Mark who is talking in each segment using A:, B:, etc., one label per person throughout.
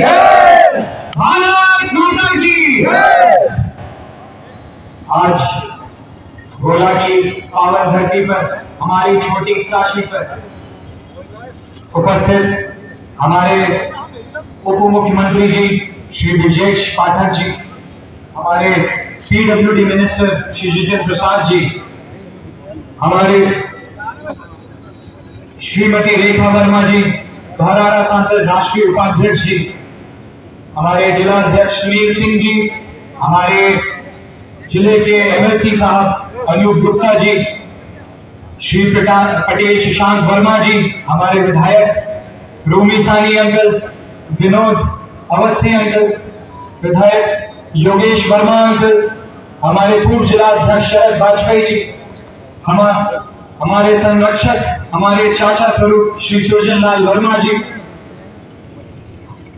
A: भारत माता की। आज गोला की इस पावन धरती पर, हमारी छोटी काशी पर उपस्थित हमारे उप मुख्यमंत्री जी श्री ब्रजेश पाठक जी, हमारे पीडब्ल्यूडी मिनिस्टर श्री जितेंद्र प्रसाद जी, हमारे श्रीमती रेखा वर्मा जी, धौरारा सांसद राष्ट्रीय उपाध्यक्ष जी, हमारे जिला अध्यक्ष सुनील सिंह जी, हमारे जिले के एमएलसी साहब अनूप गुप्ता जी, श्री पटेल शशांक वर्मा जी, हमारे विधायक रोमी सानी अंकल, विनोद अवस्थी अंकल, विधायक योगेश वर्मा अंकल, हमारे पूर्व जिला अध्यक्ष शरद वाजपेयी जी, हमारे संरक्षक, हमारे चाचा स्वरूप श्री सुरजन लाल वर्मा जी,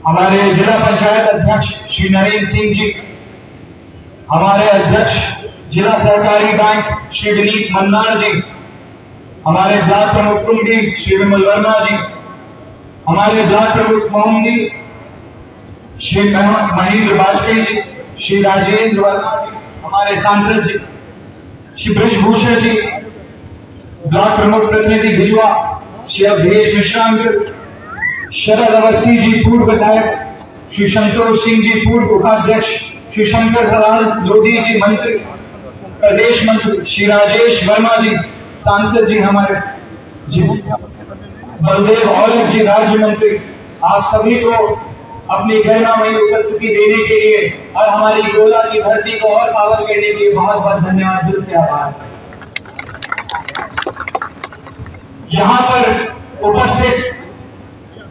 A: हमारे जिला पंचायत अध्यक्ष श्री नरेंद्र सिंह जी, हमारे अध्यक्ष जिला सहकारी बैंक श्री विनीत मन्नार जी, हमारे ब्लॉक प्रमुख कुंडी श्री विमल वर्मा जी, हमारे ब्लॉक प्रमुख मोहम्मदी श्री महेंद्र वाजपेयी जी, श्री राजेंद्र वर्मा जी, हमारे सांसद जी श्री ब्रजभूषण जी, ब्लॉक प्रमुख प्रतिनिधि भिजवा श्री अवधेश मिश्रा अंकल, शरद अवस्थी जी पूर्व विधायक, श्री संतोष सिंह जी पूर्व उपाध्यक्ष, श्री शंकर सलाल लोधी जी मंत्री, प्रदेश मंत्री श्री राजेश वर्मा जी, सांसद जी हमारे जी बलदेव औलख जी राज्य मंत्री, आप सभी को अपनी गरिमामयी उपस्थिति देने के लिए और हमारी गोला की धरती को और पावन करने के लिए बहुत बहुत धन्यवाद, दिल से आभार। यहाँ पर उपस्थित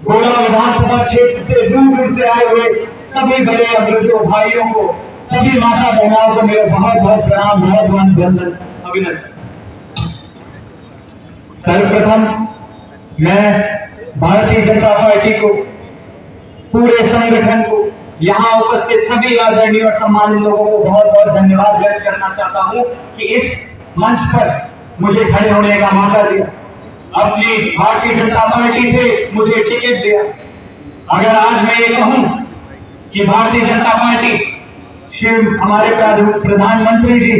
A: गोला विधानसभा क्षेत्र से दूर दूर से आए हुए सभी बड़े अग्रजों भाइयों को, सभी माता बहनों को मेरा बहुत बहुत प्रणाम, बहुत बहुत वंदन, अभिनंदन। सर्वप्रथम मैं भारतीय जनता पार्टी को, पूरे संगठन को, यहाँ उपस्थित सभी आदरणीय और सम्मानित लोगों को बहुत बहुत धन्यवाद व्यक्त करना चाहता हूँ कि इस मंच पर मुझे खड़े होने का मौका दिया, अपनी भारतीय जनता पार्टी से मुझे टिकट दिया। अगर आज मैं ये कहूं कि भारतीय जनता पार्टी से हमारे प्रधानमंत्री जी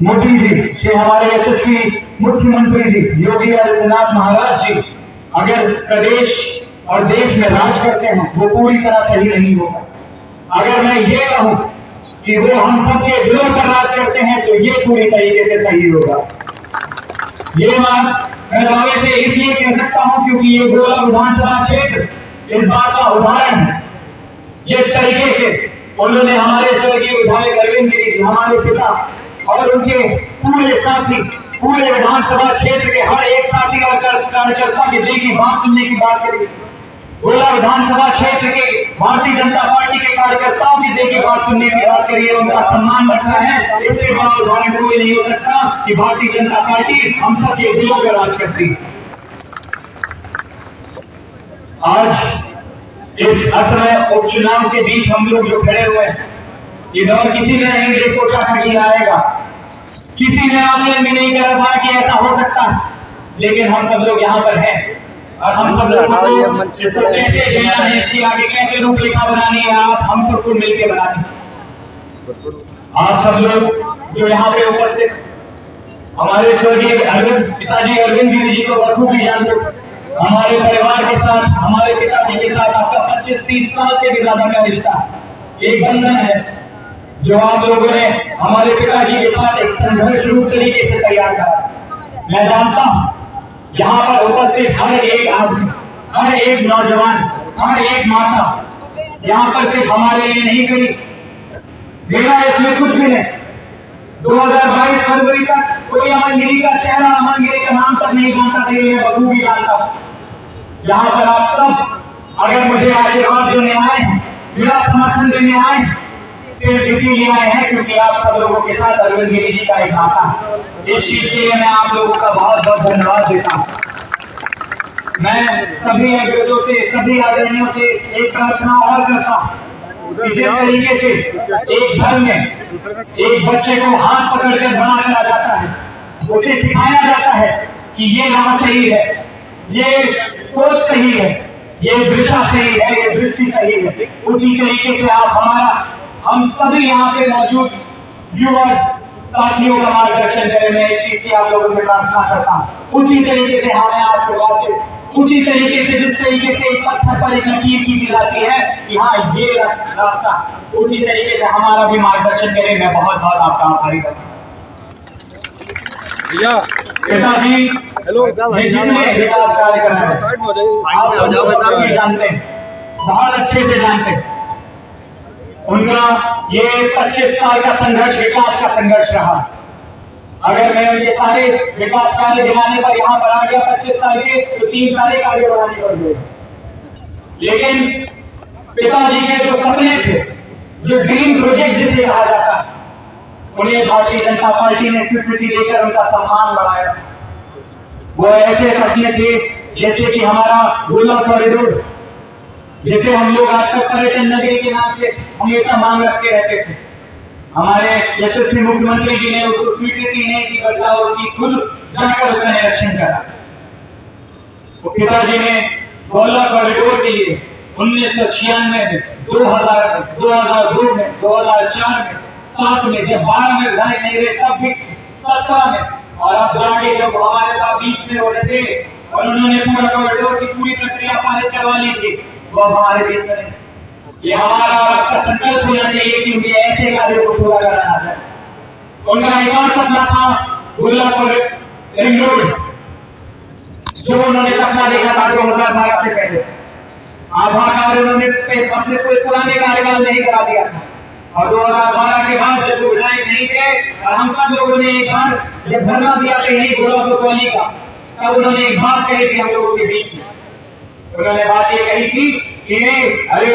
A: मोदी जी से हमारे यशस्वी मुख्यमंत्री जी योगी आदित्यनाथ महाराज जी अगर प्रदेश और देश में राज करते हैं, वो पूरी तरह सही नहीं होगा। अगर मैं ये कहूं कि वो हम सबके दिलों पर राज करते हैं, तो ये पूरी तरीके से सही होगा। ये बात मैं दावे से इसलिए कह सकता हूं क्योंकि ये गोला विधानसभा क्षेत्र इस बात का उदाहरण है। जिस तरीके से उन्होंने हमारे स्वर्गीय विधायक अरविंद गिरी जी, हमारे पिता और उनके पूरे साथी, पूरे विधानसभा क्षेत्र के हर एक साथी और कार्यकर्ता के दिल की बात सुनने की बात करी। गोला विधानसभा क्षेत्र के भारतीय जनता पार्टी के कार्यकर्ताओं की दिल की बात सुनने की बात करी है, उनका सम्मान रखा है। इससे बड़ा उदाहरण कोई नहीं हो सकता कि भारतीय जनता पार्टी हम सबके दिलों पर राज करती है। आज इस असमय उपचुनाव के बीच हम लोग जो खड़े हुए हैं, ये दौर किसी ने नहीं सोचा था कि आएगा, किसी ने आकलन भी नहीं करा था कि ऐसा हो सकता है, लेकिन हम सब लोग यहाँ पर हैं और हम सब लोगों को इसको कैसे झेलना है, इसकी आगे कैसे रूपरेखा बनानी है, आप हम सबको मिलकर बनानी है। आप सब लोग जो यहाँ पे उपस्थित हमारे स्वर्गीय पिताजी अरविंद गिरी जी को बखूबी जानते हो। हमारे परिवार के साथ, हमारे पिताजी के साथ आपका 25-30 साल से भी ज्यादा का रिश्ता, एक बंधन है जो आप लोगों ने हमारे पिताजी के साथ एक संघर्ष रूप तरीके से तैयार करा। मैं जानता हूं यहाँ पर उपस्थित हर एक आदमी, हर एक नौजवान, हर एक माता यहाँ पर सिर्फ हमारे लिए नहीं करी। मेरा इसमें कुछ भी नहीं। 2022 फरवरी तक कोई अमन गिरी का चेहरा, अमन गिरी का नाम तक नहीं जानता था, ये मैं बखूबी जानता हूँ। यहाँ पर आप सब अगर मुझे आशीर्वाद देने आए हैं, मेरा समर्थन देने आए हैं, सिर्फ इसीलिए आए हैं क्योंकि आप सब लोगों के साथ अरविंद गिरी जी का एक नाता है। इस चीज के लिए मैं आप लोगों का बहुत बहुत धन्यवाद देता हूँ। मैं सभी अग्रजों से, सभी आदरणियों से एक प्रार्थना और करता हूँ कि जिस तरीके से एक घर में एक बच्चे को हाथ पकड़कर बड़ा करा जाता है, उसे सिखाया जाता है कि ये राह सही है, ये सोच सही है, ये दिशा सही है, ये दृष्टि सही है। उसी तरीके से हम सभी यहाँ पे मौजूद युवा साथियों का मार्गदर्शन करें। मैं इस चीज की आप लोगों से प्रार्थना करता हूँ। उसी तरीके से हमें आज के उसी तरीके से जिस तरीके से एक पत्थर पर एक लकीर की जाती है यहाँ ये रास्ता, उसी तरीके से हमारा भी मार्गदर्शन करें। मैं बहुत बहुत आपका आभारी हूँ। पिताजी
B: हेलो,
A: जितने विकास कार्य कर रहे हैं आप जानते हैं, बहुत अच्छे से जानते हैं। उनका ये 25 साल का संघर्ष विकास का संघर्ष रहा। अगर मैं उनके सारे विकास कार्य गिनाने पर यहाँ पर आ गया 25 साल के, तो 3 साल कार्य बढ़ाने पड़ गए। लेकिन पिताजी के जो सपने थे, जो ड्रीम प्रोजेक्ट जिसे कहा जाता है, उन्हें भारतीय जनता पार्टी ने स्वीकृति देकर उनका सम्मान बढ़ाया। वो ऐसे सपने थे जैसे कि हमारा गोला कॉरिडोर, जिसे हम लोग आज तक पर्यटन नगरी के नाम से हमेशा मांग रखते रहते थे। हमारे यशस्वी मुख्यमंत्री जी ने उसको स्वीकृति नहीं दी, बदला उसकी खुद जाकर उसका निरीक्षण करा। तो पिताजी ने गोला कॉरिडोर के लिए 1996 में, 2002 में, 2004 में, 7 में, जब 12 में विधायक नहीं रहे तब भी 17 में, और अब जाके जब हमारे पास बीच में हो रहे थे और उन्होंने पूरा कॉरिडोर की पूरी प्रक्रिया पारित करवा ली थी, वो अब हमारे देश में ये हमारा और आपका संकल्प होना चाहिए कि उनके ऐसे कार्यों को पूरा कराना है। उनका एक और सपना था गुल्लापुर रिंग रोड, जो उन्होंने सपना देखा था 2012 से पहले। आधा कार्य उन्होंने अपने कोई पुराने कार्यकाल में ही करा दिया था, और 2012 के बाद जब वो विधायक नहीं थे और हम सब लोगों ने एक बार जब धरना दिया था यही गोलापुर कॉलोनी का, तब उन्होंने एक बात कही थी हम लोगों के बीच में। उन्होंने बात ये कही थी कि अरे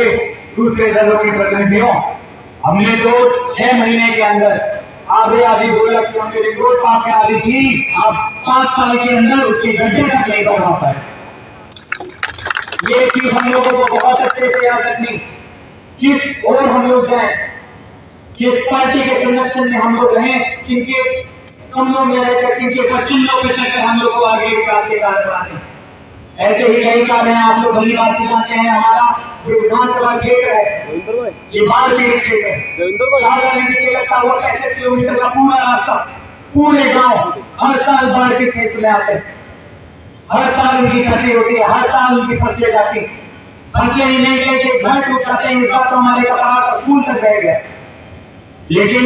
A: दूसरे दलों के प्रतिनिधियों, हमने तो 6 महीने के अंदर आधी बोला कि हमने रिपोर्ट पास करा दी थी, अब 5 साल के अंदर उसके गड्ढे तक नहीं करवा पाए। ये चीज हम लोगों को बहुत अच्छे से याद रखनी, किस ओर हम लोग जाए, किस पार्टी के संरक्षण में हम लोग रहें, किनके कमरों में रहकर, किनके चिन्हों पे चलकर हम लोग को आगे विकास के कार्य कराने। ऐसे ही कई कार्य हैं, आप लोग भली बात जानते हैं। हमारा जो विधानसभा क्षेत्र है ये बाढ़ पीड़ित क्षेत्र है। लगता हुआ 65 किलोमीटर का पूरा रास्ता, पूरे गांव हर साल बाढ़ के क्षेत्र में आते हैं। हर साल उनकी क्षति होती है, हर साल उनकी फसलें जाती हैं। फसलें ही नहीं लेके घर टूट जाते हैं। इस बात तो हमारे कपार स्कूल तक रह गया। लेकिन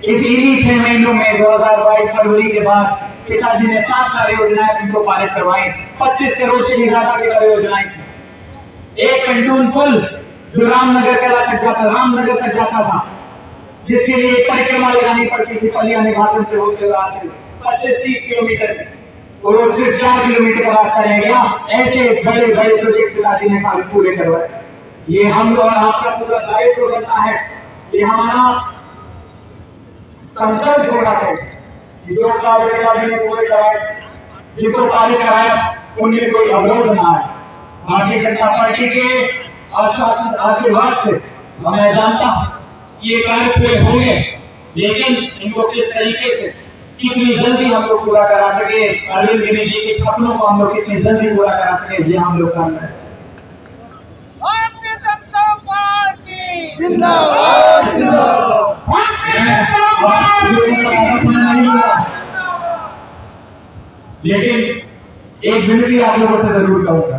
A: इस इन्हीं 6 महीनों में 2022 फरवरी के बाद पिताजी ने 5 सारी योजनाएं उनको पारित करवाई। 25 करोड़ से भी ज्यादा की योजनाएं। एक कंटून पुल जो रामनगर तक जाता था, जिसके लिए एक परिक्रमा लगानी पड़ती थी पलिया निर्वाचन से होते हुए आते 25-30 किलोमीटर में, और सिर्फ 4 किलोमीटर का रास्ता रह गया। ऐसे बड़े बड़े प्रोजेक्ट पिताजी ने पूरे करवाए। ये हम लोग और आपका पूरा दायित्व बनता है, ये हमारा संकल्प होना चाहिए। जो कार्य पिताजी ने पूरे कराए, जिनको कार्य कराया उनमें कोई अवरोध ना आए। भारतीय जनता पार्टी के आशीर्वाद से मैं जानता हूं ये कार्य पूरे होंगे, लेकिन इनको किस तरीके से कितनी जल्दी हम लोग पूरा करा सके, अरविंद गिरी जी के सपनों को हम लोग कितनी जल्दी पूरा करा सके, ये हम लोग काम करें।
C: भारतीय जनता पार्टी
B: जिंदाबाद जिंदाबाद।
A: लेकिन एक विनती आप लोगों से जरूर करूंगा।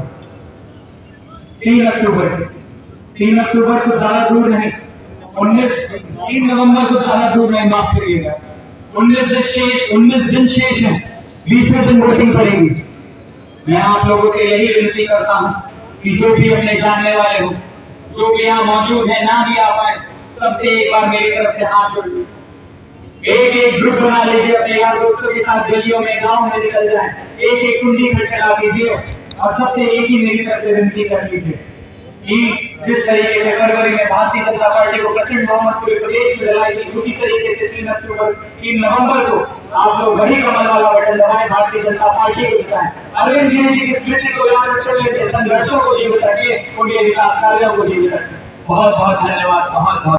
A: 3 अक्टूबर कुछ ज्यादा दूर नहीं, 3 नवंबर कुछ ज्यादा दूर नहीं, माफ करिएगा। 19 दिन शेष है, 20वें दिन वोटिंग पड़ेगी। मैं आप लोगों से यही विनती करता हूं कि जो भी अपने जानने वाले हो, जो भी यहाँ मौजूद है, ना भी आ पाए, सबसे एक बार मेरी तरफ से हाथ जोड़ लीजिए। एक ग्रुप बना लीजिए, अपने यार दोस्तों के साथ गलियों में, गांव में निकल जाए, एक कुंडी खट करा दीजिए और सबसे एक ही मेरी तरफ से विनती कर लीजिए कि जिस तरीके से फरवरी में भारतीय जनता पार्टी को प्रचंड बहुमत पूरे प्रदेश में दिलाई थी, उसी तरीके से 3 नवंबर को आप लोग वही कमल वाला बटन दबाएं, भारतीय जनता पार्टी को जिताएं। अरविंद गिरी जी की स्मृति को याद रखते हुए संघर्षों को जीवित रखिए, उनके विकास कार्यों को जीवित रखिए। बहुत बहुत धन्यवाद। बहुत बहुत